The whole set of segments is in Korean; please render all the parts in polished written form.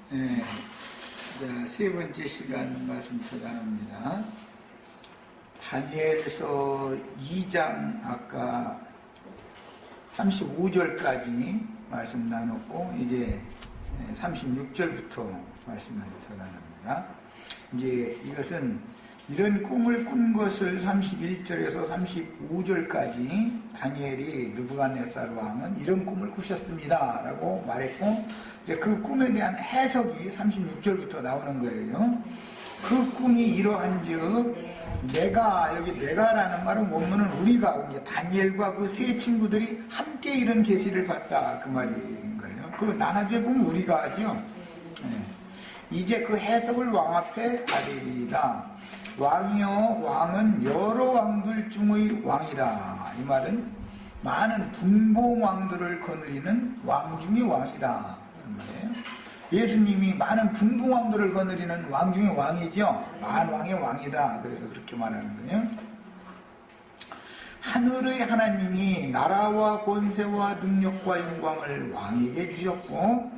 네, 자, 세 번째 시간 말씀 전합니다. 다니엘서 2장 아까 35절까지 말씀 나눴고 이제 36절부터 말씀을 전합니다. 이제 이것은 이런 꿈을 꾼 것을 31절에서 35절까지 다니엘이 느부갓네살 왕은 이런 꿈을 꾸셨습니다 라고 말했고, 이제 그 꿈에 대한 해석이 36절부터 나오는 거예요. 그 꿈이 이러한즉 여기 내가라는 말은 원문은 우리가, 이제 다니엘과 그 세 친구들이 함께 이런 계시를 봤다 그 말인 거예요. 그 나눠져 보면 우리가 하죠. 이제 그 해석을 왕 앞에 하리이다. 왕이요, 왕은 여러 왕들 중의 왕이다. 이 말은 많은 분봉 왕들을 거느리는 왕 중의 왕이다. 예수님이 많은 분봉 왕들을 거느리는 왕 중의 왕이죠. 만왕의 왕이다. 그래서 그렇게 말하는 거예요. 하늘의 하나님이 나라와 권세와 능력과 영광을 왕에게 주셨고,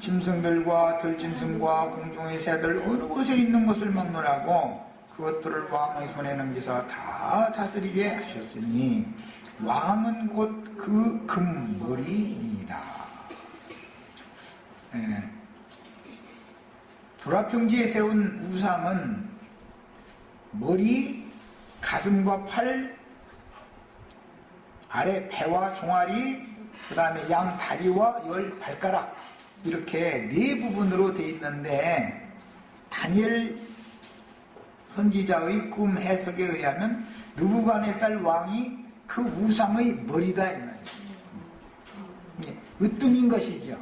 짐승들과 들짐승과 공중의 새들 어느 곳에 있는 것을 막론하고 그것들을 왕의 손에 넘기사 다 다스리게 하셨으니 왕은 곧 그 금머리이다. 두라평지에 세운 우상은 머리, 가슴과 팔, 아래 배와 종아리, 그 다음에 양 다리와 열 발가락, 이렇게 네 부분으로 되어 있는데, 다니엘 선지자의 꿈 해석에 의하면 느부갓네살 왕이 그 우상의 머리다 이 말이에요. 으뜸인 것이죠.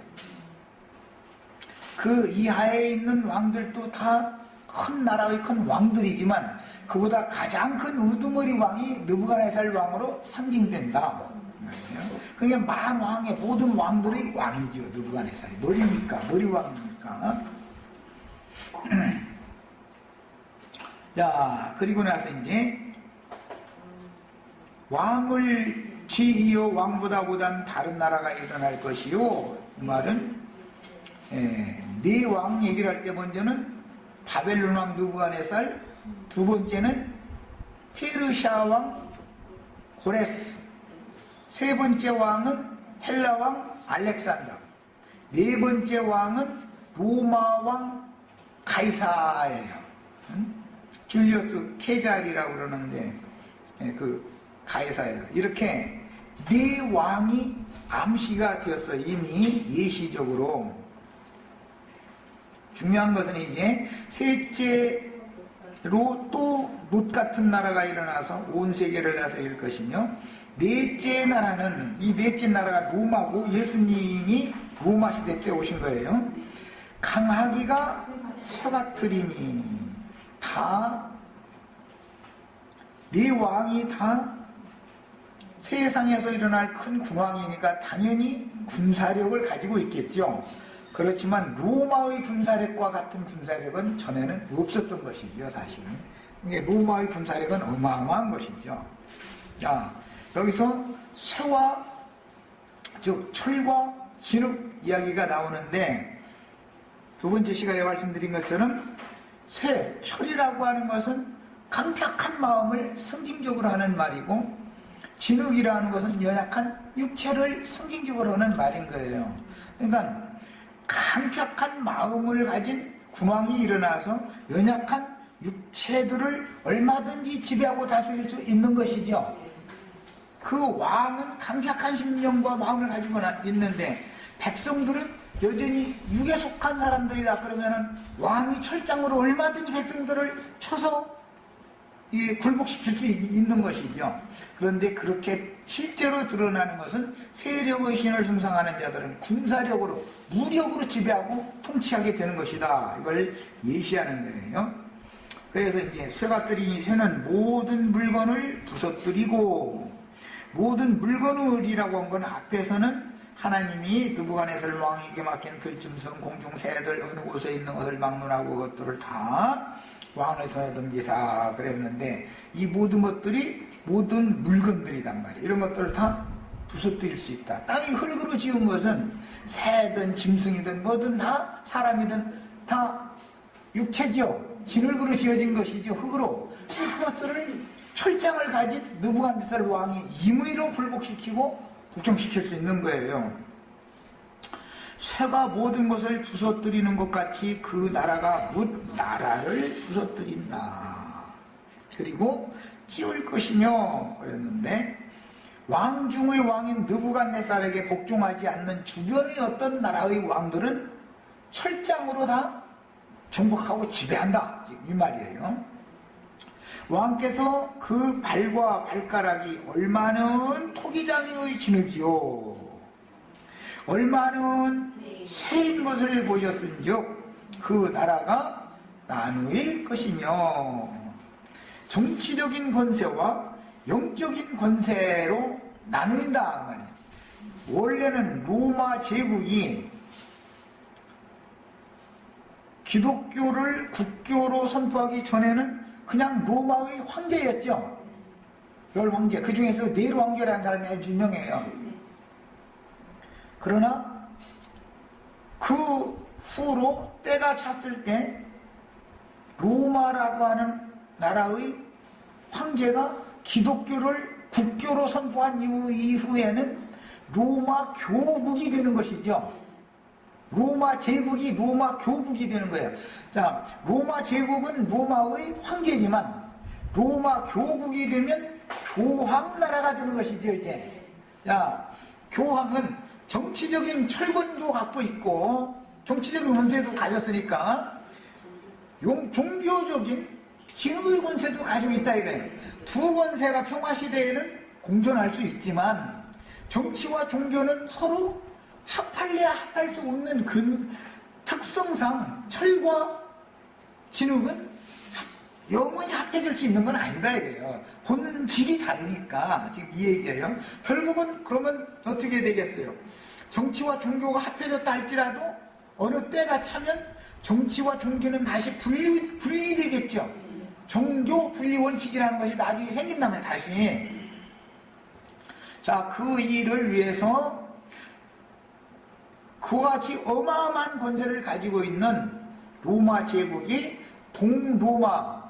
그 이하에 있는 왕들도 다 큰 나라의 큰 왕들이지만 그보다 가장 큰 우두머리 왕이 느부갓네살 왕으로 상징된다. 그게 만왕의 모든 왕들의 왕이죠. 느부갓네살이 머리니까, 머리왕이니까. 자, 그리고 나서 이제 왕을 지이어 왕보다 보단 다른 나라가 일어날 것이요. 이 말은 네 왕 얘기를 할 때 먼저는 바벨론 왕 느부갓네살, 두 번째는 페르시아 왕 고레스, 세 번째 왕은 헬라 왕 알렉산더, 네 번째 왕은 로마 왕 가이사예요. 줄리우스 케자리라고 그러는데 그 가이사예요. 이렇게 네 왕이 암시가 되었어. 이미 예시적으로. 중요한 것은 이제 셋째로 또 롯 같은 나라가 일어나서 온 세계를 다스릴 것이며, 넷째 나라는, 이 넷째 나라가 로마고 예수님이 로마 시대 때 오신 거예요. 강하기가 새 같으리니, 네 왕이 다 세상에서 일어날 큰 군왕이니까 당연히 군사력을 가지고 있겠죠. 그렇지만 로마의 군사력과 같은 군사력은 전에는 없었던 것이죠. 사실은 로마의 군사력은 어마어마한 것이죠. 자, 여기서 새와, 즉 철과 진흙 이야기가 나오는데, 두 번째 시간에 말씀드린 것처럼 새, 철이라고 하는 것은 강팍한 마음을 상징적으로 하는 말이고, 진흙이라는 것은 연약한 육체를 상징적으로 하는 말인 거예요. 그러니까 강팍한 마음을 가진 군왕이 일어나서 연약한 육체들을 얼마든지 지배하고 다스릴 수 있는 것이죠. 그 왕은 강팍한 심령과 마음을 가지고 있는데, 백성들은 여전히 육에 속한 사람들이다. 그러면은 왕이 철장으로 얼마든지 백성들을 쳐서 굴복시킬 수 있는 것이죠. 그런데 그렇게 실제로 드러나는 것은 세력의 신을 숭상하는 자들은 군사력으로, 무력으로 지배하고 통치하게 되는 것이다. 이걸 예시하는 거예요. 그래서 이제 쇠가 들이니 새는 모든 물건을 부서뜨리고, 모든 물건을이라고 한 건 앞에서는 하나님이 느부갓네살 왕에게 맡긴 들짐승, 공중 새들 어느 곳에 있는 것을 막론하고 그것들을 다 왕의 손에 넘기사 그랬는데, 이 모든 것들이 모든 물건들이단 말이에요. 이런 것들을 다 부서뜨릴 수 있다. 땅이 흙으로 지은 것은 새든 짐승이든 뭐든 다 사람이든 다 육체죠. 진흙으로 지어진 것이죠. 흙으로. 그것들을 철장을 가진 느부갓네살 왕이 임의로 굴복시키고 복종시킬 수 있는 거예요. 새가 모든 것을 부서뜨리는 것 같이 그 나라가 뭇 나라를 부서뜨린다. 그리고 띄울 것이며 그랬는데 왕 중의 왕인 느부갓네살에게 복종하지 않는 주변의 어떤 나라의 왕들은 철장으로 다 정복하고 지배한다. 이 말이에요. 왕께서 그 발과 발가락이 얼마는 토기장이의 진흙이요 얼마는 새인 것을 보셨은즉 그 나라가 나누일 것이며 정치적인 권세와 영적인 권세로 나누인다 말이에요. 원래는 로마 제국이 기독교를 국교로 선포하기 전에는 그냥 로마의 황제였죠. 열 황제. 그 중에서 네로 황제라는 사람이 아주 유명해요. 그러나 그 후로 때가 찼을 때 로마라고 하는 나라의 황제가 기독교를 국교로 선포한 이후에는 로마 교국이 되는 것이죠. 로마 제국이 로마 교국이 되는 거예요. 자, 로마 제국은 로마의 황제지만 로마 교국이 되면 교황 나라가 되는 것이죠, 이제. 자, 교황은 정치적인 철권도 갖고 있고 정치적인 권세도 가졌으니까 종교적인 진의 권세도 가지고 있다 이거예요. 두 권세가 평화시대에는 공존할 수 있지만 정치와 종교는 서로 합할래야 합할 수 없는 그 특성상 철과 진흙은 영원히 합해질 수 있는 건 아니다 이거예요. 본질이 다르니까 지금 이 얘기예요. 결국은 그러면 어떻게 되겠어요? 정치와 종교가 합해졌다 할지라도 어느 때가 차면 정치와 종교는 다시 분리되겠죠. 종교 분리 원칙이라는 것이 나중에 생긴다면 다시. 자, 그 일을 위해서 그와 같이 어마어마한 권세를 가지고 있는 로마 제국이 동로마,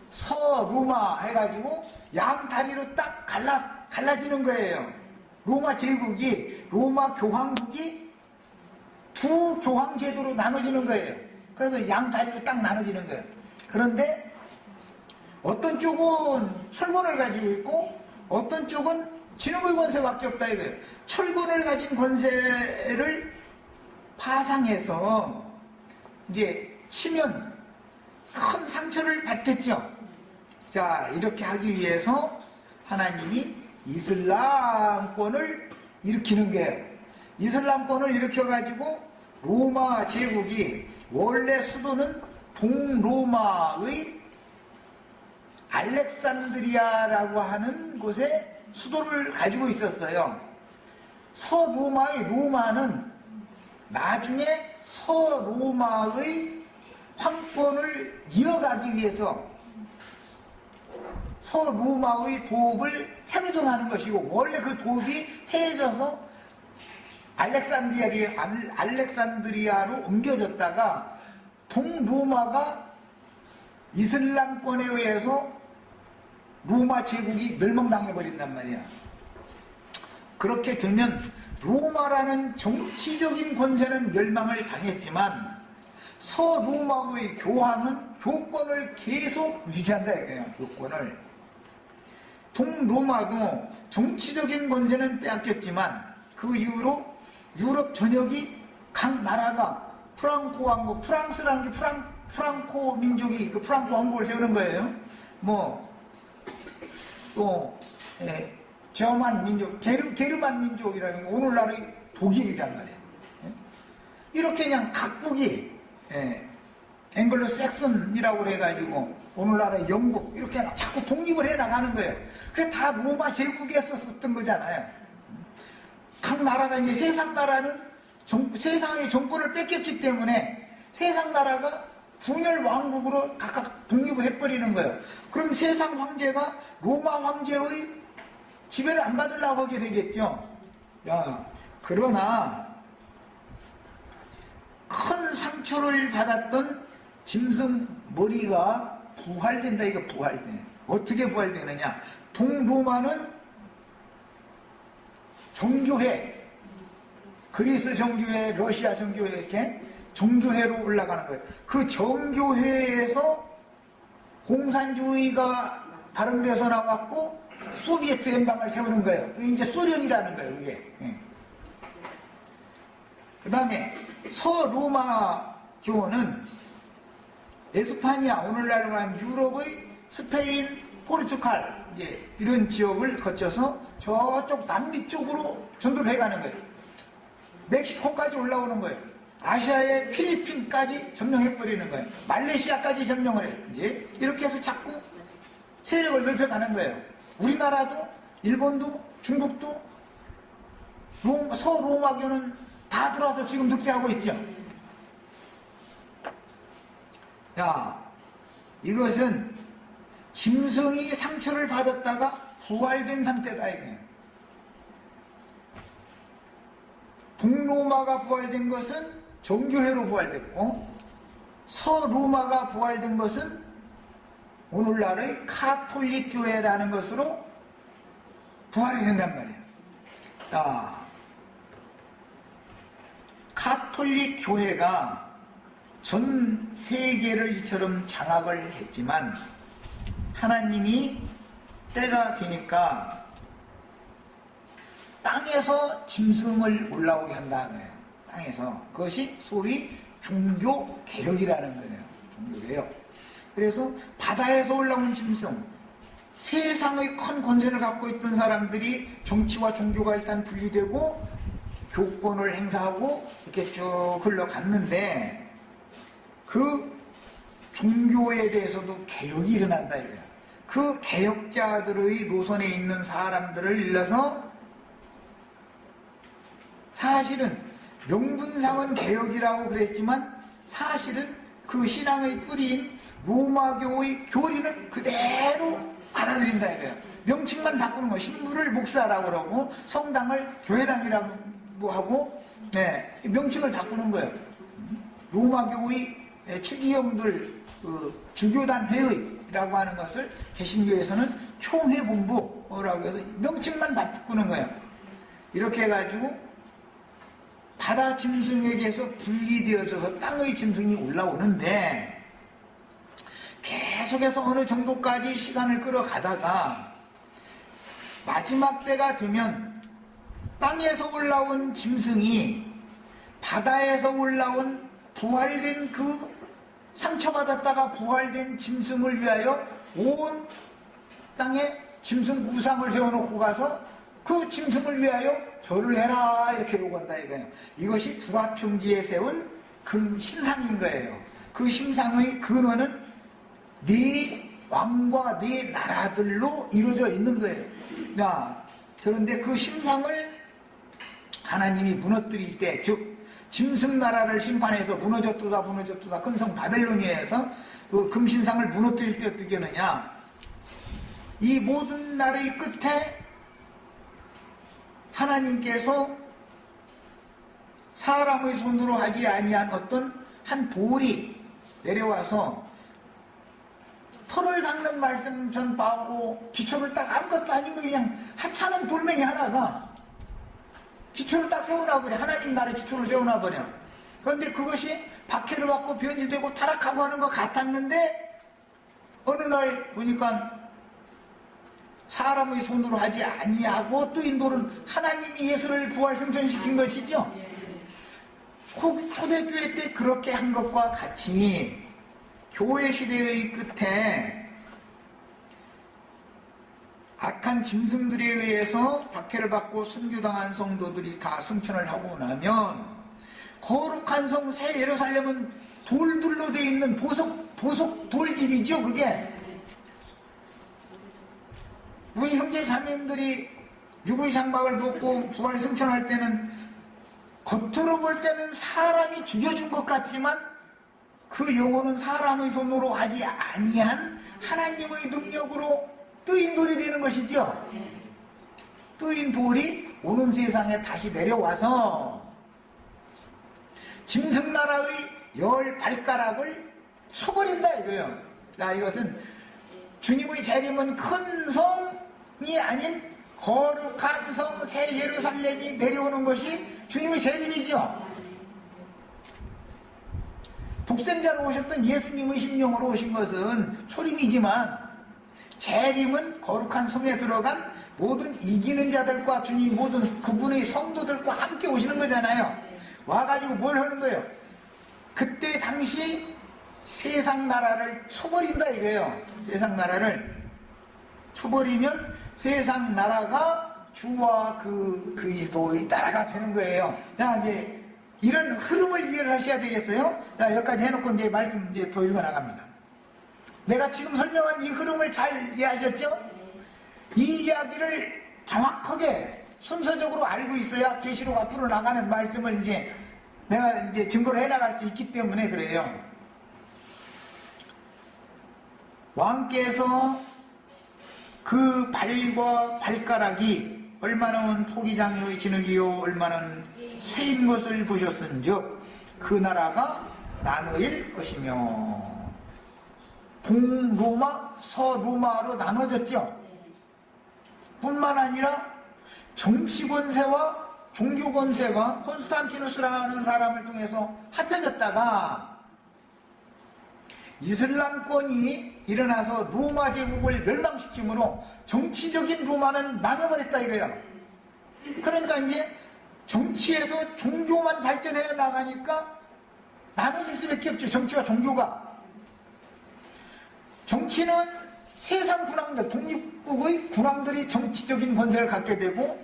서로마 해가지고 양다리로 딱 갈라지는 거예요. 로마 제국이, 로마 교황국이 두 교황 제도로 나눠지는 거예요. 그래서 양다리로 딱 나눠지는 거예요. 그런데 어떤 쪽은 철권을 가지고 있고 어떤 쪽은 진흙의 권세밖에 없다 이거예요. 철권을 가진 권세를 파상해서 이제 치면 큰 상처를 받겠죠. 자, 이렇게 하기 위해서 하나님이 이슬람권을 일으키는 거예요. 이슬람권을 일으켜가지고 로마 제국이 원래 수도는 동로마의 알렉산드리아라고 하는 곳에 수도를 가지고 있었어요. 서로마의 로마는 나중에 서로마의 황권을 이어가기 위해서 서로마의 도읍을 새로 정하는 것이고 원래 그 도읍이 폐해져서 알렉산드리아로 옮겨졌다가 동로마가 이슬람권에 의해서 로마 제국이 멸망당해버린단 말이야. 그렇게 되면 로마라는 정치적인 권세는 멸망을 당했지만 서로마의 교황은 교권을 계속 유지한다 이거예요. 교권을. 동로마도 정치적인 권세는 빼앗겼지만 그 이후로 유럽 전역이 각 나라가 프랑코 왕국, 프랑스라는 게 프랑코 민족이 그 프랑코 왕국을 세우는 거예요. 또 저만 민족, 게르만 민족이라는 게 오늘날의 독일이란 말이에요. 이렇게 그냥 각국이 앵글로 섹슨이라고 해가지고 오늘날의 영국 이렇게 자꾸 독립을 해나가는 거예요. 그게 다 로마 제국에서 썼던 거잖아요. 각 나라가 이제 세상 나라는 세상의 정권을 뺏겼기 때문에 세상 나라가 분열 왕국으로 각각 독립을 해버리는 거예요. 그럼 세상 황제가 로마 황제의 지배를 안 받으려고 하게 되겠죠. 야, 그러나 큰 상처를 받았던 짐승 머리가 부활된다. 이거 부활돼. 어떻게 부활되느냐? 동로마는 정교회, 그리스 정교회, 러시아 정교회 이렇게 정교회로 올라가는 거예요. 그 정교회에서 공산주의가 발흥돼서 나왔고 소비에트 연방을 세우는 거예요. 이제 소련이라는 거예요, 이게. 그 다음에 서로마 교원은 에스파니아, 오늘날로 말하면 유럽의 스페인, 포르투갈 이런 지역을 거쳐서 저쪽 남미 쪽으로 전도를 해가는 거예요. 멕시코까지 올라오는 거예요. 아시아의 필리핀까지 점령해버리는 거예요. 말레이시아까지 점령을 해요. 이렇게 해서 자꾸 세력을 넓혀가는 거예요. 우리나라도, 일본도, 중국도 서로마교는 다 들어와서 지금 득세하고 있죠. 자, 이것은 짐승이 상처를 받았다가 부활된 상태다 이거예요. 동로마가 부활된 것은 정교회로 부활됐고 서로마가 부활된 것은 오늘날의 카톨릭 교회라는 것으로 부활이 된단 말이에요. 자, 카톨릭 교회가 전 세계를 이처럼 장악을 했지만 하나님이 때가 되니까 땅에서 짐승을 올라오게 한다는 거예요. 땅에서. 그것이 소위 종교개혁이라는 거예요. 종교개혁. 그래서 바다에서 올라온 짐승, 세상의 큰 권세를 갖고 있던 사람들이 정치와 종교가 일단 분리되고 교권을 행사하고 이렇게 쭉 흘러갔는데 그 종교에 대해서도 개혁이 일어난다 이거예요. 그 개혁자들의 노선에 있는 사람들을 일러서 사실은 명분상은 개혁이라고 그랬지만 사실은 그 신앙의 뿌리인 로마교의 교리는 그대로 받아들인다 이거예요. 명칭만 바꾸는 거예요. 신부를 목사라고 그러고 성당을 교회당이라고 하고 명칭을 바꾸는 거예요. 로마교의 추기경들 주교단 회의라고 하는 것을 개신교에서는 총회본부라고 해서 명칭만 바꾸는 거예요. 이렇게 해가지고 바다 짐승에게서 분리되어져서 땅의 짐승이 올라오는데 계속해서 어느 정도까지 시간을 끌어가다가 마지막 때가 되면 땅에서 올라온 짐승이 바다에서 올라온 부활된 그 상처받았다가 부활된 짐승을 위하여 온 땅에 짐승 우상을 세워놓고 가서 그 짐승을 위하여 절을 해라 이렇게 요구한다 이거예요. 이것이 두라평지에 세운 신상인 거예요. 그 신상의 근원은 네 왕과 네 나라들로 이루어져 있는 거예요. 자, 그런데 그 신상을 하나님이 무너뜨릴 때, 즉 짐승 나라를 심판해서 무너졌도다 큰성 바벨로니아에서 그 금신상을 무너뜨릴 때 어떻게 하느냐, 이 모든 날의 끝에 하나님께서 사람의 손으로 하지 아니한 어떤 한 돌이 내려와서 털을 닦는 말씀 전파하고 기초를 딱 아무것도 아니고 그냥 하찮은 돌멩이 하나가 기초를 딱 세워놔버려. 하나님 나라의 기초를 세워놔버려. 그런데 그것이 박해를 받고 변질되고 타락하고 하는 것 같았는데 어느 날 보니까 사람의 손으로 하지 아니하고 뜨인 돌은 하나님이 예수를 부활승천시킨 것이죠. 초대교회 때 그렇게 한 것과 같이 교회 시대의 끝에 악한 짐승들에 의해서 박해를 받고 순교당한 성도들이 다 승천을 하고 나면 거룩한 성 새 예루살렘은 돌들로 되어 있는 보석 돌집이죠. 그게 우리 형제 자매님들이 육의 장막을 벗고 부활 승천할 때는 겉으로 볼 때는 사람이 죽여준 것 같지만 그 영혼은 사람의 손으로 하지 아니한 하나님의 능력으로 뜨인 돌이 되는 것이죠. 뜨인 돌이 오는 세상에 다시 내려와서 짐승나라의 10발가락을 쳐버린다 이거예요. 자, 이것은 주님의 재림은 큰 성이 아닌 거룩한 성 새 예루살렘이 내려오는 것이 주님의 재림이죠. 독생자로 오셨던 예수님의 심령으로 오신 것은 초림이지만 재림은 거룩한 성에 들어간 모든 이기는 자들과 주님 모든 그분의 성도들과 함께 오시는 거잖아요. 와가지고 뭘 하는 거예요? 그때 당시 세상 나라를 쳐버린다 이거예요. 세상 나라를 쳐버리면 세상 나라가 주와 그 그리스도의 나라가 되는 거예요. 자, 이제 이런 흐름을 이해를 하셔야 되겠어요. 자, 여기까지 해놓고 이제 말씀 이제 더 읽어 나갑니다. 내가 지금 설명한 이 흐름을 잘 이해하셨죠? 이 이야기를 정확하게 순서적으로 알고 있어야 계시록 앞으로 나가는 말씀을 이제 내가 이제 증거를 해나갈 수 있기 때문에 그래요. 왕께서 그 발과 발가락이 얼마나 토기장의 진흙이요 얼마나 쇠인 것을 보셨은즉 그 나라가 나누일 것이며 동로마 서로마로 나눠졌죠. 뿐만 아니라 정치권세와 종교권세가 콘스탄티누스라는 사람을 통해서 합해졌다가 이슬람권이 일어나서 로마 제국을 멸망시킴으로 정치적인 로마는 망해버렸다 이거예요. 그러니까 이제 정치에서 종교만 발전해 나가니까 나눠질 수밖에 없죠. 정치와 종교가. 정치는 세상 군왕들, 독립국의 군왕들이 정치적인 권세를 갖게 되고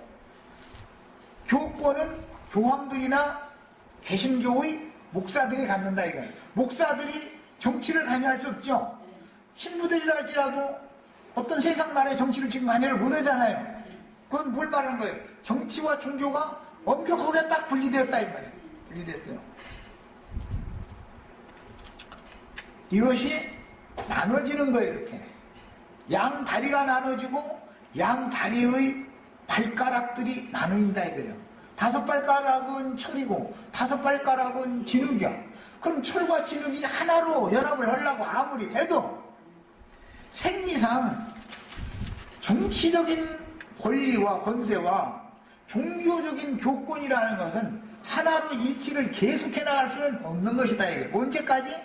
교권은 교황들이나 개신교의 목사들이 갖는다 이거예요. 목사들이 정치를 관여할 수 없죠. 신부들이라 할지라도 어떤 세상 나라의 정치를 지금 관여를 못 하잖아요. 그건 뭘 말하는 거예요? 정치와 종교가 엄격하게 딱 분리되었다 이 말이에요. 분리됐어요. 이것이 나눠지는 거예요. 이렇게 양 다리가 나눠지고 양 다리의 발가락들이 나누인다 이거예요. 5발가락은 철이고 5발가락은 진흙이야. 그럼 철과 진흙이 하나로 연합을 하려고 아무리 해도 생리상 정치적인 권리와 권세와 종교적인 교권이라는 것은 하나로 일치를 계속해 나갈 수는 없는 것이다 이게. 언제까지?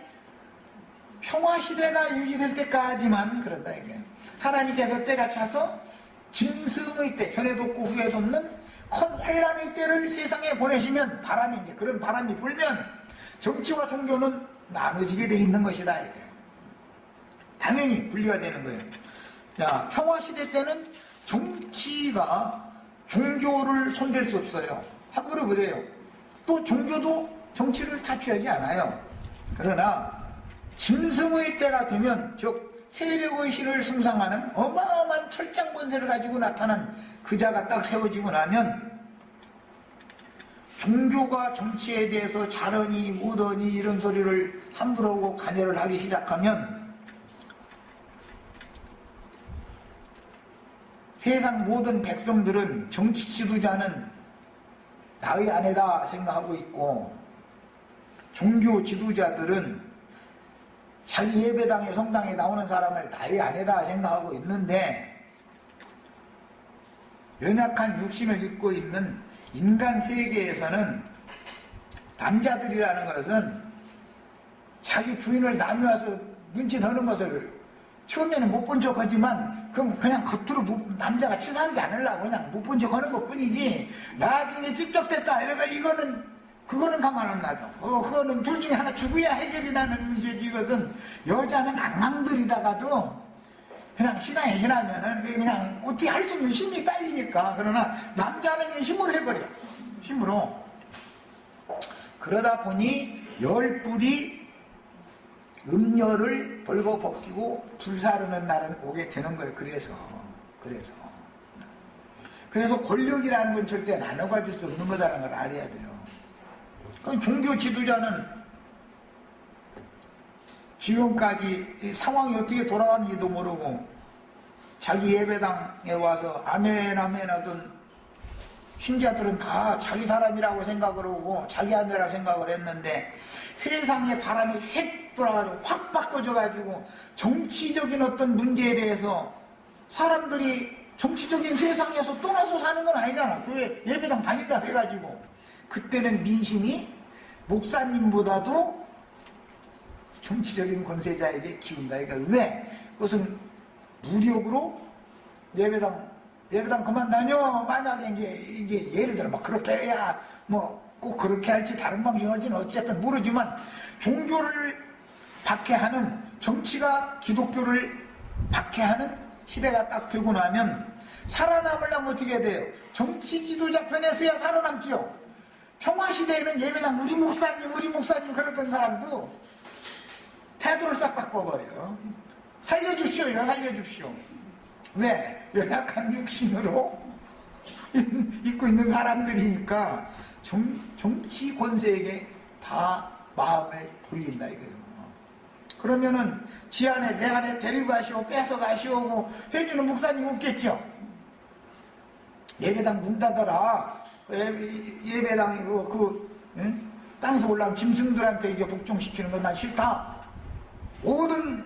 평화시대가 유지될 때까지만 그런다 이게. 하나님께서 때가 차서 짐승의 때, 전에도 없고 후에도 없는 큰 환란의 때를 세상에 보내시면 바람이 이제 그런 바람이 불면 정치와 종교는 나눠지게 돼 있는 것이다 이게. 당연히 분리가 되는 거예요. 자, 평화시대 때는 정치가 종교를 손댈 수 없어요. 함부로 그래요. 또 종교도 정치를 타취하지 않아요. 그러나 짐승의 때가 되면 즉 세력의 신을 숭상하는 어마어마한 철장 권세를 가지고 나타난 그자가 딱 세워지고 나면 종교가 정치에 대해서 잘하니 못하니 이런 소리를 함부로 하고 관여를 하기 시작하면 세상 모든 백성들은 정치 지도자는 나의 아내다 생각하고 있고 종교 지도자들은 자기 예배당에 성당에 나오는 사람을 나의 아내다 생각하고 있는데 연약한 육신을 입고 있는 인간 세계에서는 남자들이라는 것은 자기 부인을 남이 와서 눈치 더는 것을 처음에는 못 본 척 하지만 그럼 그냥 겉으로 남자가 치사하지 않으려고 그냥 못 본 척 하는 것 뿐이지 나중에 집적됐다 이러니까 이거는 그거는 가만 안 놔둬. 그거는 둘 중에 하나 죽어야 해결이 나는 문제지. 이것은 여자는 악망들이다가도 그냥 신앙에 지나면은 그냥 어떻게 할 수 없는 힘이 딸리니까. 그러나 남자는 힘으로 해버려. 힘으로. 그러다 보니 열불이 음녀를 벌거벗기고 불사르는 날은 오게 되는 거예요. 그래서 권력이라는 건 절대 나눠가질 수 없는 거다라는 걸 알아야 돼요. 종교 지도자는 지금까지 상황이 어떻게 돌아가는지도 모르고 자기 예배당에 와서 아멘 아멘 하던 신자들은 다 자기 사람이라고 생각을 하고 자기 아내라고 생각을 했는데 세상에 바람이 휙 돌아가지고 확 바꿔져가지고 정치적인 어떤 문제에 대해서 사람들이 정치적인 세상에서 떠나서 사는 건 아니잖아. 교회 예배당 다닌다 해가지고 그때는 민심이 목사님보다도 정치적인 권세자에게 기운다. 그러니까 왜? 그것은 무력으로 예배당 그만 다녀. 만약에 이게 예를 들어 막 그렇게 해야 뭐 꼭 그렇게 할지 다른 방식을 할지는 어쨌든 모르지만 종교를 박해하는 정치가 기독교를 박해하는 시대가 딱 되고 나면 살아남으려면 어떻게 해야 돼요? 정치 지도자 편에서야 살아남지요. 평화시대에는 예배당 우리 목사님 그러던 사람도 태도를 싹 바꿔버려요. 살려주십시오. 살려주십시오. 왜? 연약한 육신으로 있고 있는 사람들이니까 정치 권세에게 다 마음을 돌린다 이거예요. 그러면은 지 안에 내 안에 데리고 가시오 뺏어 가시오 해주는 목사님 없겠죠. 예배당 문 닫아라. 예배당이 땅에서 올라온 짐승들한테 이게 복종시키는 건 난 싫다. 모든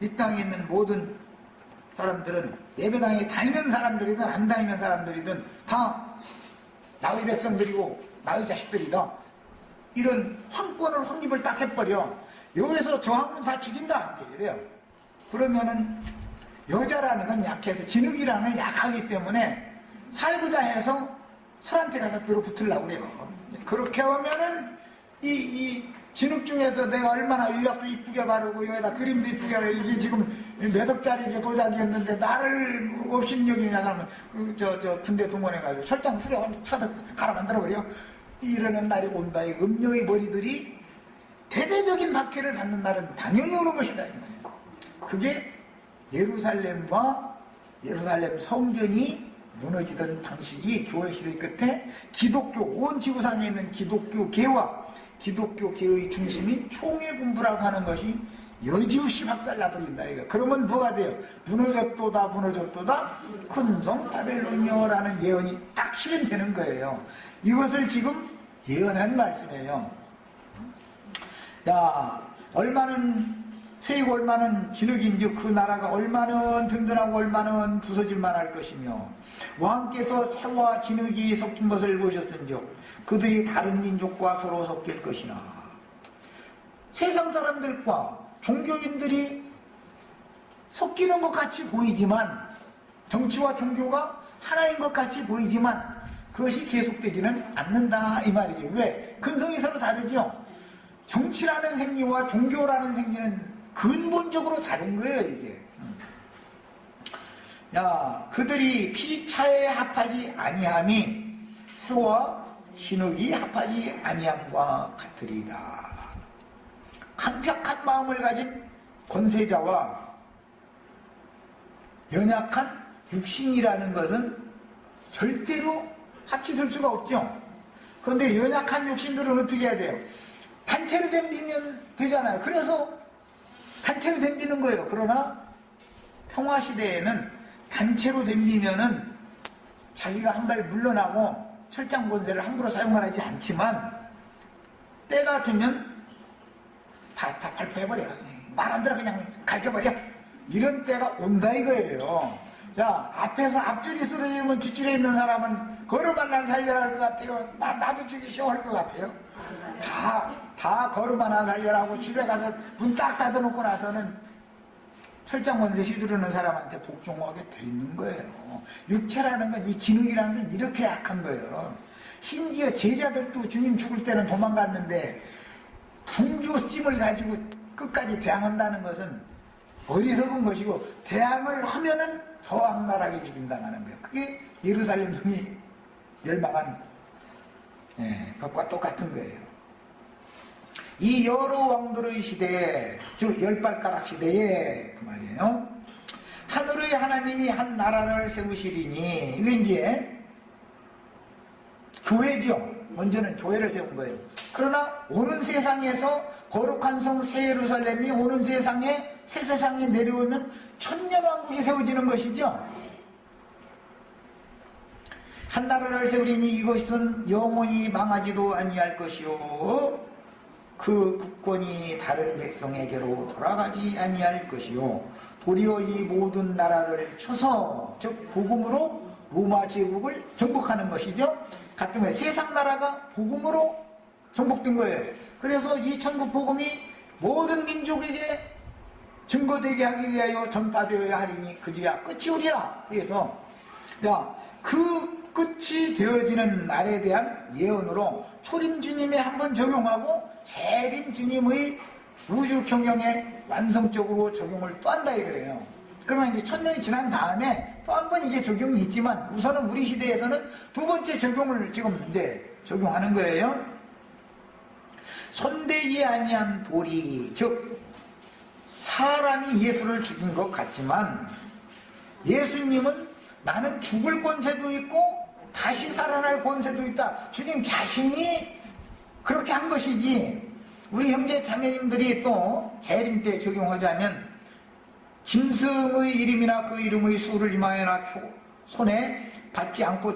이 땅에 있는 모든 사람들은 예배당에 다니는 사람들이든 안 다니는 사람들이든 다 나의 백성들이고 나의 자식들이다. 이런 황권을 확립을 딱 해버려. 여기서 저항은 다 죽인다. 이래요. 그러면은 여자라는 건 약해서 진흙이라는 건 약하기 때문에 살고자 해서 설한테 가서 들어붙으려고 그래요. 그렇게 하면은 이 진흙 중에서 내가 얼마나 유약도 이쁘게 바르고 여기다 그림도 이쁘게 바르고 이게 지금 몇 억짜리 이게 도자기였는데 나를 업신여기냐 그러면 저 군대 동원해가지고 철장 수레 쳐서 갈아 만들어버려. 이러는 날이 온다. 이 음녀의 머리들이 대대적인 박해를 받는 날은 당연히 오는 것이다. 그게 예루살렘과 예루살렘 성전이 무너지던 방식이 교회 시대 끝에 기독교 온 지구상에 있는 기독교계와 기독교계의 중심인 총회군부라고 하는 것이 여지없이 박살나버린다. 이거. 그러면 뭐가 돼요? 무너졌도다 큰성 바벨론이여라는 예언이 딱 실현되는 거예요. 이것을 지금 예언한 말씀이에요. 야, 얼마는 세이고 얼마는 진흙인즉 그 나라가 얼마는 든든하고 얼마는 부서질만 할 것이며 왕께서 새와 진흙이 섞인 것을 보셨은즉 그들이 다른 민족과 서로 섞일 것이나. 세상 사람들과 종교인들이 섞이는 것 같이 보이지만 정치와 종교가 하나인 것 같이 보이지만 그것이 계속되지는 않는다 이 말이죠. 왜? 근성이 서로 다르죠. 정치라는 생리와 종교라는 생리는 근본적으로 다른 거예요 이게. 야, 그들이 피차에 합하지 아니함이 새와 진흙이 합하지 아니함과 같으리다. 강팍한 마음을 가진 권세자와 연약한 육신이라는 것은 절대로 합치될 수가 없죠. 그런데 연약한 육신들은 어떻게 해야 돼요? 단체로 덤비면 되잖아요. 그래서 단체로 덤비는 거예요. 그러나 평화시대에는 단체로 덤비면은 자기가 한 발 물러나고 철장 권세를 함부로 사용하지 않지만 때가 되면 다 발표해버려. 말 안 들어 그냥 갈겨버려. 이런 때가 온다 이거예요. 자, 앞에서 앞줄이 쓰러지면 뒷줄에 있는 사람은 걸음만 난 살려라 할 것 같아요. 나도 죽이 쉬워 할 것 같아요. 다 걸음만 안 살려라고 집에 가서 문 딱 닫아놓고 나서는 철장 권세 휘두르는 사람한테 복종하게 돼 있는 거예요. 육체라는 건 이 진흙이라는 건 이렇게 약한 거예요. 심지어 제자들도 주님 죽을 때는 도망갔는데 종교심을 가지고 끝까지 대항한다는 것은 어리석은 것이고 대항을 하면은 더 악랄하게 죽임당하는 거예요. 그게 예루살렘 성이 멸망한 것과 똑같은 거예요. 이 여러 왕들의 시대에, 즉 열발가락 시대에 그 말이에요. 하늘의 하나님이 한 나라를 세우시리니, 이게 이제 교회죠. 먼저는 교회를 세운 거예요. 그러나 오는 세상에서 거룩한 성 새 예루살렘이 오는 세상에 새 세상에 내려오면 천년왕국이 세워지는 것이죠. 한 나라를 세우리니 이것은 영원히 망하지도 아니할 것이요 그 국권이 다른 백성에게로 돌아가지 아니할 것이요 도리어 이 모든 나라를 쳐서 즉 복음으로 로마 제국을 정복하는 것이죠. 같은 거예요. 세상 나라가 복음으로 정복된 거예요. 그래서 이 천국 복음이 모든 민족에게 증거되게 하기 위하여 전파되어야 하리니 그지야 끝이 오리라. 그래서 그 끝이 되어지는 날에 대한 예언으로 초림 주님이 한번 적용하고 재림 주님의 우주 경영에 완성적으로 적용을 또 한다 이거예요. 그러면 이제 1000년이 지난 다음에 또 한 번 이게 적용이 있지만 우선은 우리 시대에서는 두 번째 적용을 지금 이제 적용하는 거예요. 손대지 아니한 도리, 즉 사람이 예수를 죽인 것 같지만 예수님은 나는 죽을 권세도 있고 다시 살아날 권세도 있다. 주님 자신이 그렇게 한 것이지. 우리 형제 자매님들이 또 재림 때 적용하자면 짐승의 이름이나 그 이름의 수를 임하여나 손에 받지 않고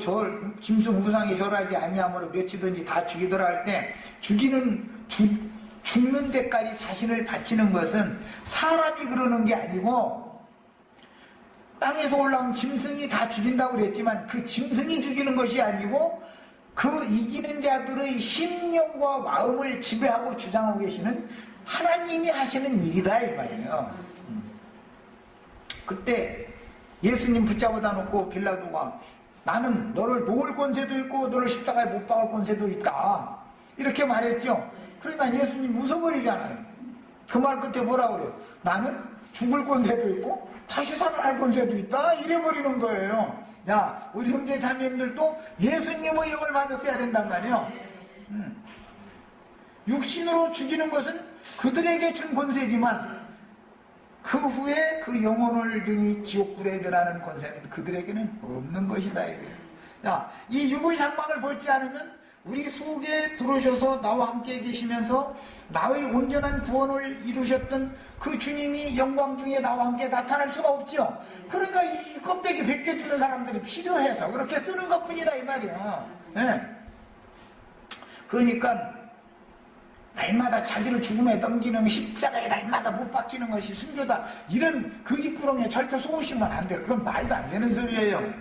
짐승 우상에 절하지 아니하므로 몇이든지 다 죽이더라 할 때 죽는 데까지 자신을 바치는 것은 사람이 그러는 게 아니고 땅에서 올라온 짐승이 다 죽인다고 그랬지만 그 짐승이 죽이는 것이 아니고 그 이기는 자들의 심령과 마음을 지배하고 주장하고 계시는 하나님이 하시는 일이다 이 말이에요. 그때 예수님 붙잡아다 놓고 빌라도가 나는 너를 놓을 권세도 있고 너를 십자가에 못 박을 권세도 있다 이렇게 말했죠. 그러니까 예수님 웃어버리잖아요. 그 말 끝에 뭐라고 그래요? 나는 죽을 권세도 있고 다시 살아날 권세도 있다 이래버리는 거예요. 야, 우리 형제 자매님들도 예수님의 영을 받았어야 된단 말이에요. 육신으로 죽이는 것은 그들에게 준 권세지만 그 후에 그 영혼을 등이 지옥불에 들어가는 권세는 그들에게는 없는 것이다. 야, 이 육의 장막을 벗지 않으면 우리 속에 들어오셔서 나와 함께 계시면서 나의 온전한 구원을 이루셨던 그 주님이 영광 중에 나와 함께 나타날 수가 없죠. 그러니까 이 껍데기 벗겨주는 사람들이 필요해서 그렇게 쓰는 것뿐이다 이 말이야. 네. 그러니까 날마다 자기를 죽음에 넘기는 십자가에 날마다 못 박히는 것이 순교다 이런 거짓부렁에 절대 속으시면 안 돼. 그건 말도 안 되는 소리예요.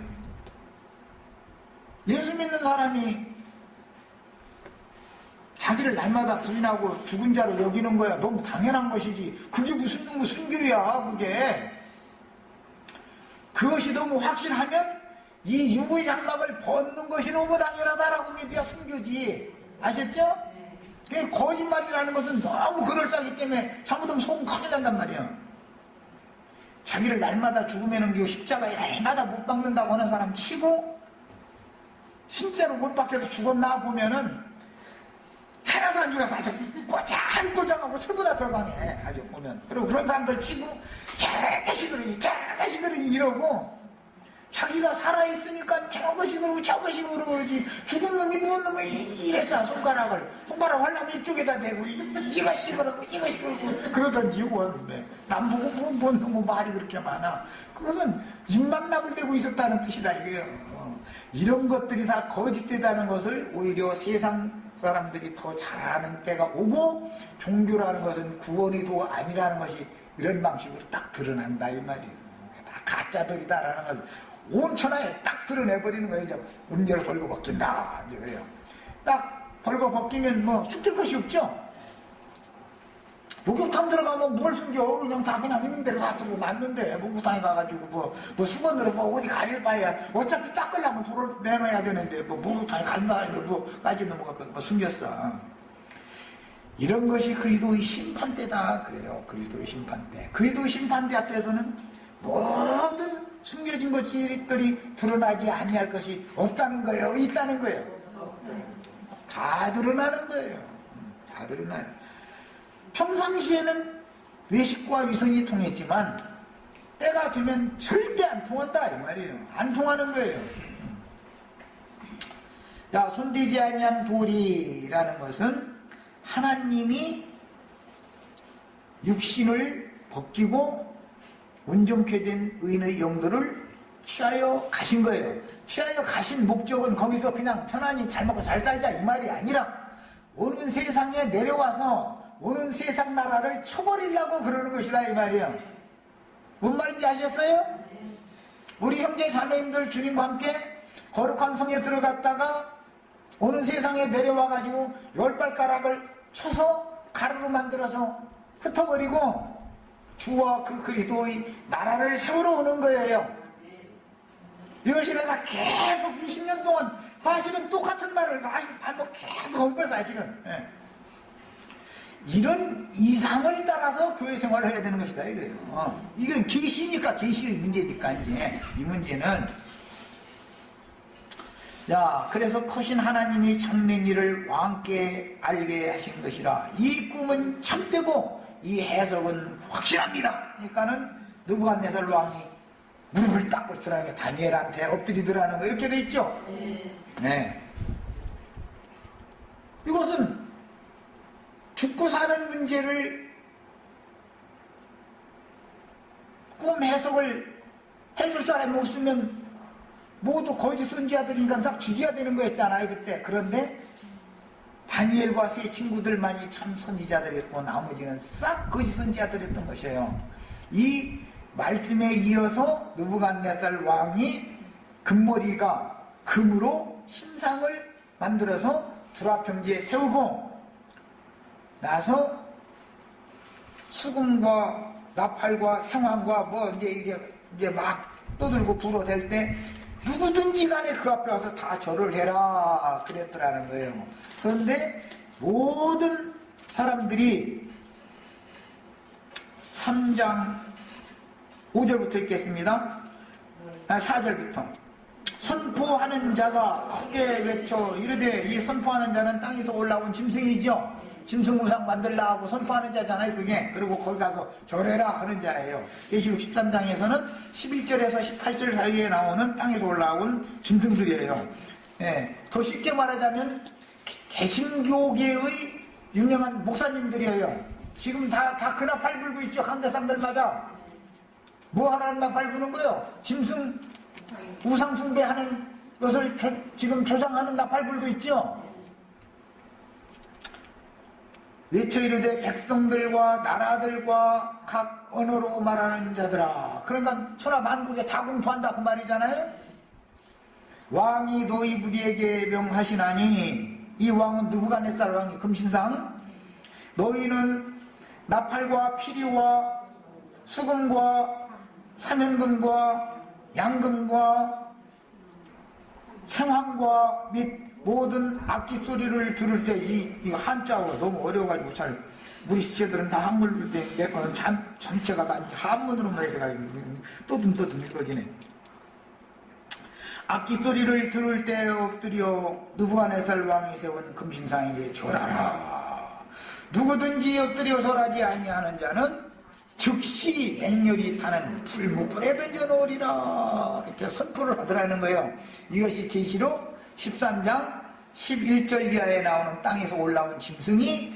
예수 믿는 사람이 자기를 날마다 부인하고 죽은 자로 여기는 거야. 너무 당연한 것이지. 그게 무슨 놈의 순교야 그게. 그것이 너무 확실하면 이 육의 장막을 벗는 것이 너무 당연하다라고 믿어야 순교지. 아셨죠? 거짓말이라는 것은 너무 그럴싸하기 때문에 잘못하면 속은 큰일 난단 말이야. 자기를 날마다 죽음에 넘기고 십자가에 날마다 못 박는다고 하는 사람 치고 진짜로 못 박혀서 죽었나 보면은 하나도 안 죽어서 아주 꼬장꼬장하고 철보다 더 강해. 아주 보면. 그리고 그런 사람들 치고 저것이 그러니 이러고 자기가 살아있으니까 저것이 그러지 죽은 놈이 누운 놈이 이랬어. 손가락 하려면 이쪽에다 대고 이것이 그러고 그러던지 원데 남 보고 뭔 놈의 말이 그렇게 많아. 그것은 입만 나불대고 있었다는 뜻이다 이게요. 이런 것들이 다 거짓되다는 것을 오히려 세상 사람들이 더 잘 아는 때가 오고 종교라는 것은 구원이도 아니라는 것이 이런 방식으로 딱 드러난다 이 말이에요. 다 가짜들이다라는 걸 온천하에 딱 드러내버리는 거예요. 이제 음료를 벌고 벗긴다 이제 그래요. 딱 벌고 벗기면 뭐 숨길 것이 없죠. 목욕탕 들어가면 뭘 숨겨. 그냥 있는 대로 다 들고 놨는데 목욕탕에 가가지고 뭐 수건으로 어디 가릴 바에야 어차피 닦으려면 돌을 내놔야 되는데 목욕탕에 간다 까지 넘어가고 숨겼어. 이런 것이 그리스도의 심판대다 그래요. 그리스도의 심판대. 그리스도의 심판대 앞에서는 모든 숨겨진 것들이 드러나지 아니할 것이 없다는 거예요. 있다는 거예요. 다 드러나는 거예요. 다 드러나요. 평상시에는 외식과 위선이 통했지만 때가 되면 절대 안 통한다 이 말이에요. 안 통하는 거예요. 야, 손대지 아니한 도리라는 것은 하나님이 육신을 벗기고 온전케 된 의인의 영들을 취하여 가신 거예요. 취하여 가신 목적은 거기서 그냥 편안히 잘 먹고 잘 살자 이 말이 아니라 오는 세상에 내려와서 오는 세상 나라를 쳐버리려고 그러는 것이다 이 말이에요. 뭔 말인지 아셨어요? 우리 형제 자매님들 주님과 함께 거룩한 성에 들어갔다가 오는 세상에 내려와가지고 열발가락을 쳐서 가루로 만들어서 흩어버리고 주와 그 그리스도의 나라를 세우러 오는 거예요. 이것이 내가 계속 20년 동안 사실은 똑같은 말을 반복 계속 한 거예요 사실은. 이런 이상을 따라서 교회 생활을 해야 되는 것이다 이거예요. 이건 계시니까 계시의 문제니까 이제 이 문제는 자 그래서 크신 하나님이 참된 일을 왕께 알게 하신 것이라 이 꿈은 참되고 이 해석은 확실합니다. 그러니까는 느부갓네살 왕이 무릎을 딱 꿇더라는 게 다니엘한테 엎드리더라는 거 이렇게 돼 있죠. 네. 이것은 죽고 사는 문제를 꿈 해석을 해줄 사람이 없으면 모두 거짓 선지자들이니까 싹 죽여야 되는 거였잖아요 그때. 그런데 다니엘과 세 친구들만이 참 선지자들이었고 나머지는 싹 거짓 선지자들이었던 것이에요. 이 말씀에 이어서 느부갓네살 왕이 금머리가 금으로 신상을 만들어서 두라평지에 세우고 나서 수금과 나팔과 생황과 뭐 이제 막 떠들고 불어댈 때 누구든지 간에 그 앞에 와서 다 절을 해라 그랬더라는 거예요. 그런데 모든 사람들이 3장 5절부터 읽겠습니다. 4절부터 선포하는 자가 크게 외쳐 이르되 이 선포하는 자는 땅에서 올라온 짐승이죠. 짐승 우상 만들라 하고 선포하는 자잖아요 그게. 그리고 거기 가서 절해라 하는 자예요. 계시록 13장에서는 11절에서 18절 사이에 나오는 땅에서 올라온 짐승들이에요. 더 쉽게 말하자면 개신교계의 유명한 목사님들이에요. 지금 다 그 나팔 불고 있죠. 강대상들마다 뭐 하라는 나팔 부는 거예요? 짐승 우상 숭배하는 것을 지금 조장하는 나팔 불고 있죠. 외쳐 이르되 백성들과 나라들과 각 언어로 말하는 자들아. 그러니까 천하 만국에 다 공포한다 그 말이잖아요. 왕이 너희 부디에게 명하시나니 이 왕은 느부갓네살 왕이 금신상 너희는 나팔과 피리와 수금과 사면금과 양금과 생황과 및 모든 악기 소리를 들을 때 이 한자어가 너무 어려워가지고 잘 우리 시체들은 다 한글로 내 거는 전체가 다 한문으로만 해서가지고 떠듬떠듬 읽어지네. 악기 소리를 들을 때 엎드려 느부갓네살 왕이 세운 금신상에게 절하라. 누구든지 엎드려 절하지 아니하는 자는 즉시 맹렬히 타는 불무불에 던져놓으리라. 이렇게 선포를 하더라는 거예요. 이것이 계시록 13장 11절 이하에 나오는 땅에서 올라온 짐승이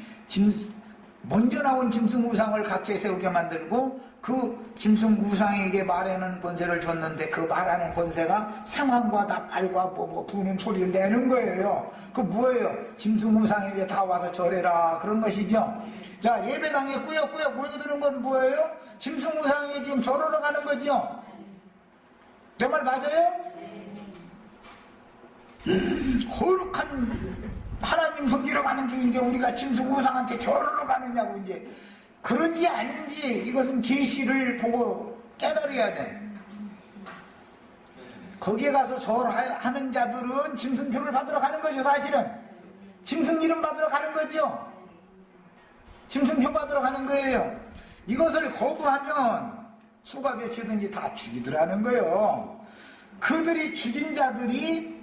먼저 나온 짐승 우상을 각지에 세우게 만들고 그 짐승 우상에게 말하는 권세를 줬는데 그 말하는 권세가 상황과 나팔과 뭐 부는 소리를 내는 거예요. 그 뭐예요? 짐승 우상에게 다 와서 절해라 그런 것이죠. 자, 예배당에 꾸역꾸역 모여드는 건 뭐예요? 짐승 우상에 지금 절하러 가는 거죠. 내 말 맞아요? 거룩한 하나님 섬기러 가는 중인데 우리가 짐승 우상한테 절하러 가느냐고. 이제 그런지 아닌지 이것은 계시를 보고 깨달아야 돼. 거기에 가서 절하는 자들은 짐승표를 받으러 가는 거죠. 사실은 짐승 이름 받으러 가는 거죠. 짐승표 받으러 가는 거예요. 이것을 거부하면 수가 몇이든지 다 죽이더라는 거예요. 그들이 죽인 자들이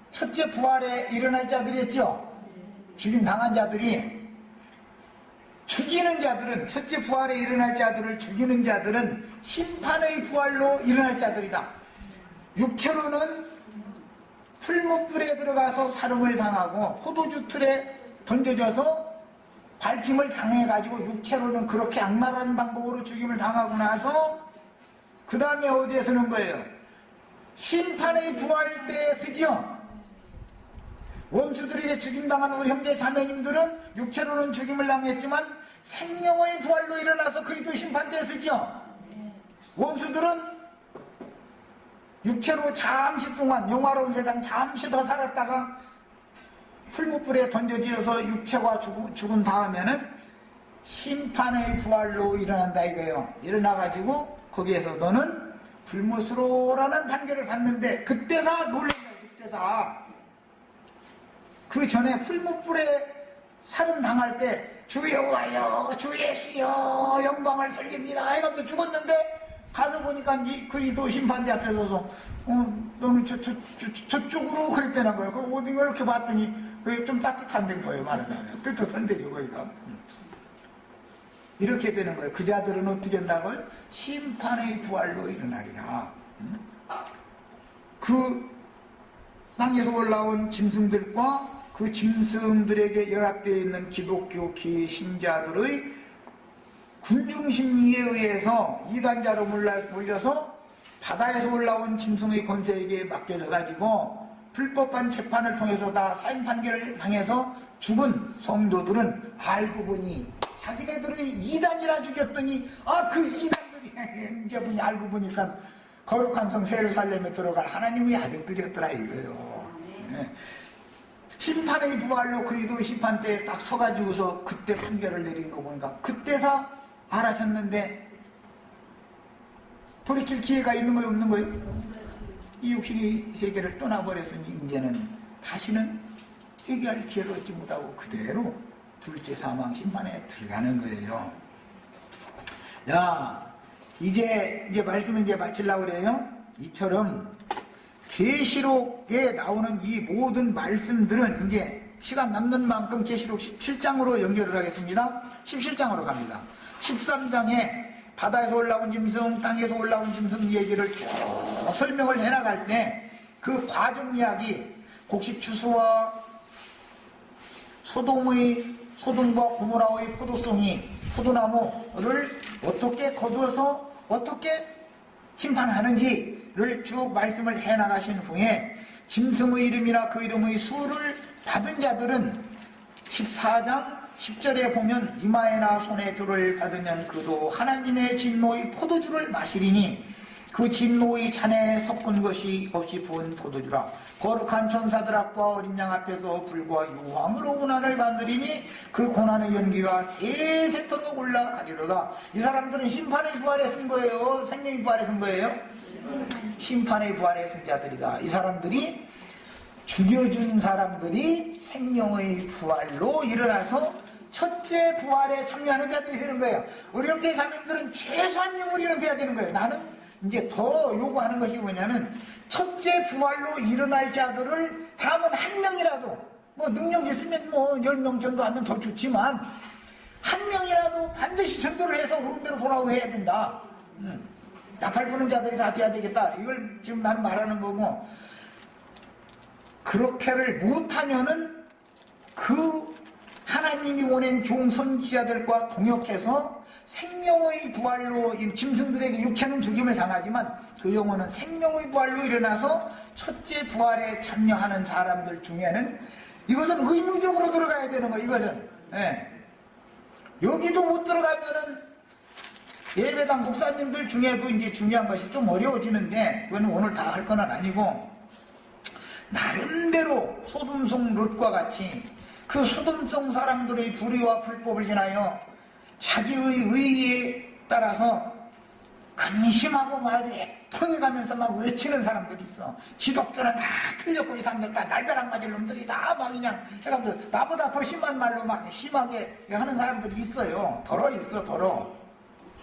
첫째 부활에 일어날 자들이었죠. 죽임 당한 자들이. 죽이는 자들은, 첫째 부활에 일어날 자들을 죽이는 자들은 심판의 부활로 일어날 자들이다. 육체로는 풀무불에 들어가서 사lum을 당하고 포도주 틀에 던져져서 밟힘을 당해가지고 육체로는 그렇게 악랄한 방법으로 죽임을 당하고 나서 그 다음에 어디에 쓰는 거예요? 심판의 부활 때에 쓰지요. 원수들에게 죽임당한 우리 형제 자매님들은 육체로는 죽임을 당했지만 생명의 부활로 일어나서 그리스도 심판 때에 쓰지요. 원수들은 육체로 잠시 동안 영화로운 세상 잠시 더 살았다가 풀무불에 던져지어서 육체가 죽은 다음에는 심판의 부활로 일어난다 이거예요. 일어나가지고 거기에서 너는 불못으로라는 판결을 받는데 그때사 놀란 거예요. 그때사 그 전에 풀무불에 살음 당할 때 주 여호와여 주 예수여 영광을 돌립니다 해가지고 죽었는데 가서 보니까 이 그리스도 심판대 앞에 서서 너는 저쪽으로 그랬다는 거예요. 그 어딘가 이렇게 봤더니 그게 좀 따뜻한 데인 거예요. 말하자면 뜨뜻한 데죠 거기가. 이렇게 되는 거예요. 그 자들은 어떻게 한다고요? 심판의 부활로 일어나리라. 그 땅에서 올라온 짐승들과 그 짐승들에게 연합되어 있는 기독교 기신자들의 군중심리에 의해서 이단자로 몰려서 바다에서 올라온 짐승의 권세에게 맡겨져 가지고 불법한 재판을 통해서 다 사형 판결을 당해서 죽은 성도들은 알고 보니 자기네들의 이단이라 죽였더니 그 이단들이 이제 보니 알고 보니까 거룩한 성 예루살렘에 들어갈 하나님의 아들들이었더라 이거예요. 네. 심판의 부활로 그리스도 심판 때에 딱 서가지고서 그때 판결을 내리는 거 보니까 그때서 알아셨는데 돌이킬 기회가 있는 거예요 없는 거예요? 이 육신의 세계를 떠나버렸으니 이제는 다시는 회개할 기회를 얻지 못하고 그대로 둘째 사망 심판에 들어가는 거예요. 자, 이제 말씀을 이제 마치려고 그래요. 이처럼 계시록에 나오는 이 모든 말씀들은 이제 시간 남는 만큼 계시록 17장으로 연결을 하겠습니다. 17장으로 갑니다. 13장에 바다에서 올라온 짐승, 땅에서 올라온 짐승 얘기를 쭉 설명을 해나갈 때 그 과정 이야기, 곡식 추수와 소돔과 고모라의 포도나무를 어떻게 거두어서 어떻게 심판하는지를 쭉 말씀을 해나가신 후에 짐승의 이름이나 그 이름의 수를 받은 자들은 14장 10절에 보면 이마에나 손에 표를 받으면 그도 하나님의 진노의 포도주를 마시리니 그 진노의 잔에 섞은 것이 없이 부은 포도주라. 거룩한 천사들 앞과 어린 양 앞에서 불과 유황으로 고난을 받으리니 그 고난의 연기가 세세토록 올라가리로다. 이 사람들은 심판의 부활에 쓴 거예요? 생명의 부활에 쓴 거예요? 심판의 부활에 쓴 자들이다. 이 사람들이 죽여준 사람들이 생명의 부활로 일어나서 첫째 부활에 참여하는 자들이 되는 거예요. 우리 형제 자매님들은 최소한 영으로 돼야 되는 거예요. 나는 이제 더 요구하는 것이 뭐냐면 첫째 부활로 일어날 자들을 다음은 한 명이라도 뭐 능력 있으면 뭐 10명 정도 하면 더 좋지만 한 명이라도 반드시 전도를 해서 그런대로 돌아오고 해야 된다. 나팔 부는 자들이 다 돼야 되겠다. 이걸 지금 나는 말하는 거고 그렇게를 못하면은 그 하나님이 원한 종 선지자들과 동역해서 생명의 부활로 짐승들에게 육체는 죽임을 당하지만 그 영혼은 생명의 부활로 일어나서 첫째 부활에 참여하는 사람들 중에는 이것은 의무적으로 들어가야 되는 거예요. 이것은 여기도 못 들어가면은 예배당 목사님들 중에도 이제 중요한 것이 좀 어려워지는데 그거는 오늘 다 할 건 아니고 나름대로 소돔성 롯과 같이 그 소돔성 사람들의 불의와 불법을 지나요 자기의 의에 따라서 근심하고 막 애통해가면서 막 외치는 사람들이 있어. 기독교는 다 틀렸고 이 사람들 다 날벼락 맞을 놈들이 다 막 그냥 해가지고 나보다 더 심한 말로 막 심하게 하는 사람들이 있어요. 더러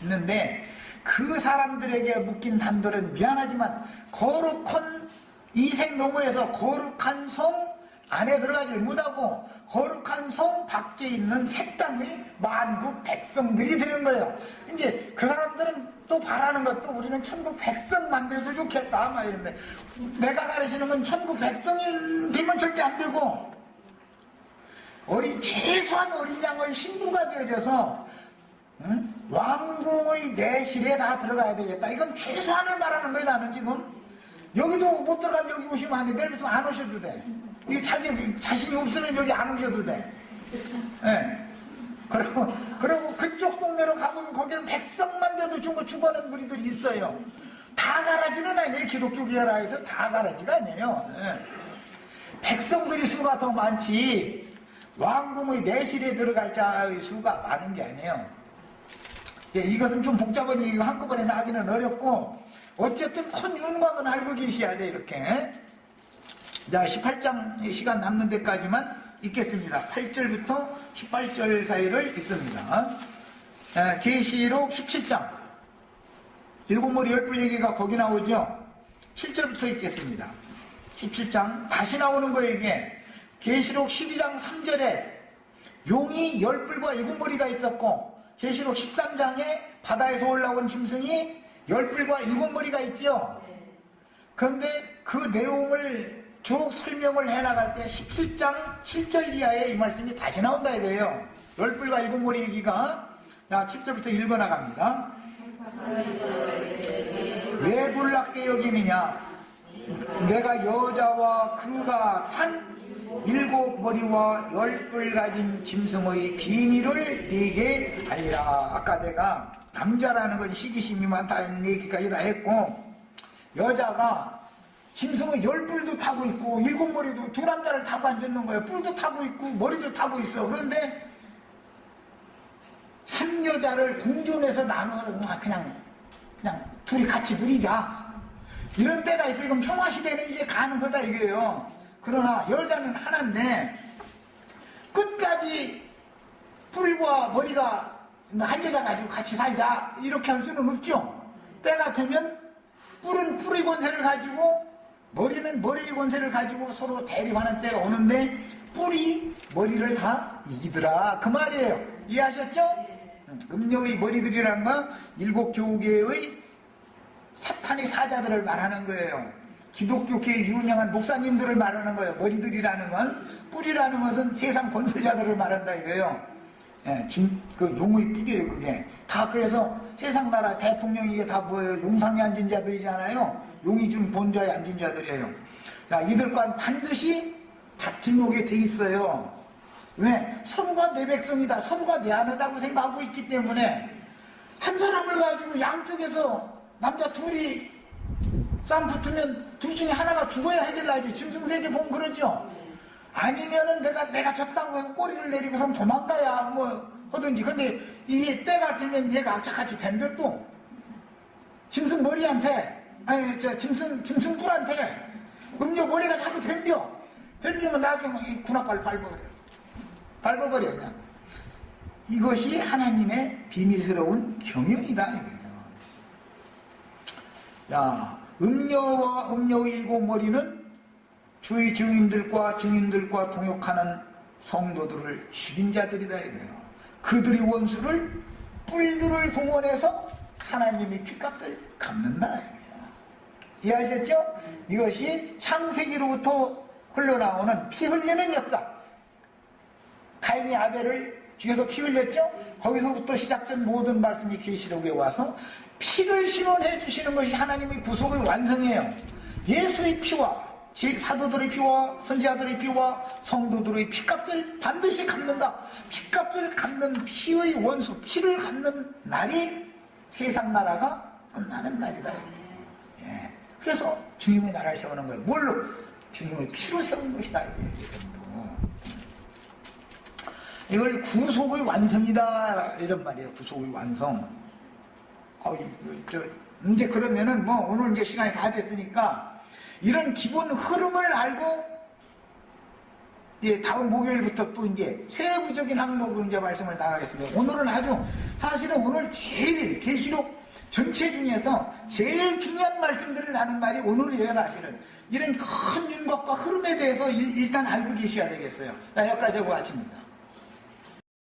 있는데 그 사람들에게 묶인 단들은 미안하지만 거룩한 이생 너머에서 거룩한 성 안에 들어가질 못하고 거룩한 성 밖에 있는 새 땅의 만국 백성들이 되는 거예요. 이제 그 사람들은 또 바라는 것도 우리는 천국 백성 만들어도 좋겠다 막 이런데 내가 가르치는 건 천국 백성이 되면 절대 안 되고 최소한 어린 양의 신부가 되어져서 응? 왕궁의 내실에 다 들어가야 되겠다. 이건 최소한을 말하는 거예요. 나는 지금 여기도 못 들어가면 여기 오시면 안 돼. 내일부터 안 오셔도 돼. 이게 자신이 없으면 여기 안 오셔도 돼. 예. 그리고 그쪽 동네로 가보면 거기는 백성만 돼도 죽어는 무리들이 있어요. 다 가라지는 아니에요. 기독교 계열화에서 다 가라지가 아니에요. 예. 백성들이 수가 더 많지 왕궁의 내실에 들어갈 자의 수가 많은 게 아니에요. 이것은 좀 복잡한 얘기가 한꺼번에 하기는 어렵고 어쨌든 큰 윤곽은 알고 계셔야 돼. 이렇게. 자, 18장 시간 남는 데까지만 읽겠습니다. 8절부터 18절 사이를 읽습니다. 계시록 17장 일곱 머리 열불 얘기가 거기 나오죠. 7절부터 읽겠습니다. 17장 다시 나오는 거예요. 이게 계시록 12장 3절에 용이 열불과 일곱 머리가 있었고 계시록 13장에 바다에서 올라온 짐승이 열불과 일곱 머리가 있죠. 그런데 그 내용을 쭉 설명을 해나갈 때 17장 7절 이하에 이 말씀이 다시 나온다 이거예요. 열불과 일곱 머리 얘기가. 자, 7절부터 읽어나갑니다. 왜 놀랍게 여기느냐? 내가 여자와 그가 탄 일곱 머리와 열뿔 가진 짐승의 비밀을 네게 알리라. 아까 내가 남자라는 건 시기심이 많다는 얘기까지 다 했고 여자가 짐승의 열뿔도 타고 있고 일곱 머리도 두 남자를 타고 앉는 거예요. 뿔도 타고 있고 머리도 타고 있어. 그런데 한 여자를 공존해서 나눠서 그냥 둘이 같이 누리자 이런 때가 있어요. 이건 평화시대는 이게 가능하다 이거예요. 그러나 여자는 하나인데 끝까지 뿔과 머리가 한 여자 가지고 같이 살자 이렇게 할 수는 없죠. 때가 되면 뿔은 뿔의 권세를 가지고 머리는 머리의 권세를 가지고 서로 대립하는 때가 오는데 뿔이 머리를 다 이기더라 그 말이에요. 이해하셨죠? 음녀의 머리들이란 건 일곱 교계의 사탄의 사자들을 말하는 거예요. 기독교계의 유명한 목사님들을 말하는 거예요. 머리들이라는 건. 뿔이라는 것은 세상 권세자들을 말한다 이거예요. 예, 그 용의 뿔이에요 그게. 다 그래서 세상 나라 대통령이 이게 다 뭐예요? 용상에 앉은 자들이잖아요. 용이 준 본좌에 앉은 자들이에요. 자, 이들과는 반드시 다툼하게 돼 있어요. 왜? 서로가 내 백성이다. 서로가 내 아내다고 생각하고 있기 때문에 한 사람을 가지고 양쪽에서 남자 둘이 싸움 붙으면 둘 중에 하나가 죽어야 해결나지. 짐승세계 보면 그러죠. 아니면은 내가 졌다고 해서 꼬리를 내리고선 도망가야 뭐 하든지. 근데 이게 때가 되면 얘가 악착같이 덤벼 짐승 머리한테 짐승 뿔한테 음료 머리가 자꾸 덤비면 나중에 군합발 밟아버려 그냥. 이것이 하나님의 비밀스러운 경영이다 이거예요. 야, 음녀와 음녀의 일곱 머리는 주의 증인들과 동역하는 성도들을 죽인 자들이다 이거예요. 그들이 원수를 뿔들을 동원해서 하나님이 핏값을 갚는다 이거예요. 이해하셨죠? 이것이 창세기로부터 흘러나오는 피 흘리는 역사. 가인이 아벨을 죽여서 피 흘렸죠? 거기서부터 시작된 모든 말씀이 계시록에 와서 피를 신원해 주시는 것이 하나님의 구속의 완성이에요. 예수의 피와 사도들의 피와 선지자들의 피와 성도들의 피값을 반드시 갚는다. 피값을 갚는 피의 원수, 피를 갚는 날이 세상 나라가 끝나는 날이다. 예. 그래서 주님의 나라를 세우는 거예요. 뭘로? 주님의 피로 세운 것이다. 이걸 구속의 완성이다 이런 말이에요. 구속의 완성. 이제 그러면은 뭐 오늘 이제 시간이 다 됐으니까 이런 기본 흐름을 알고 다음 목요일부터 또 이제 세부적인 항목으로 이제 말씀을 나가겠습니다. 오늘은 사실은 오늘 제일 계시록 전체 중에서 제일 중요한 말씀들을 나눈 날이 오늘이에요. 사실은 이런 큰 윤곽과 흐름에 대해서 일단 알고 계셔야 되겠어요. 자, 여기까지 하고 아침입니다.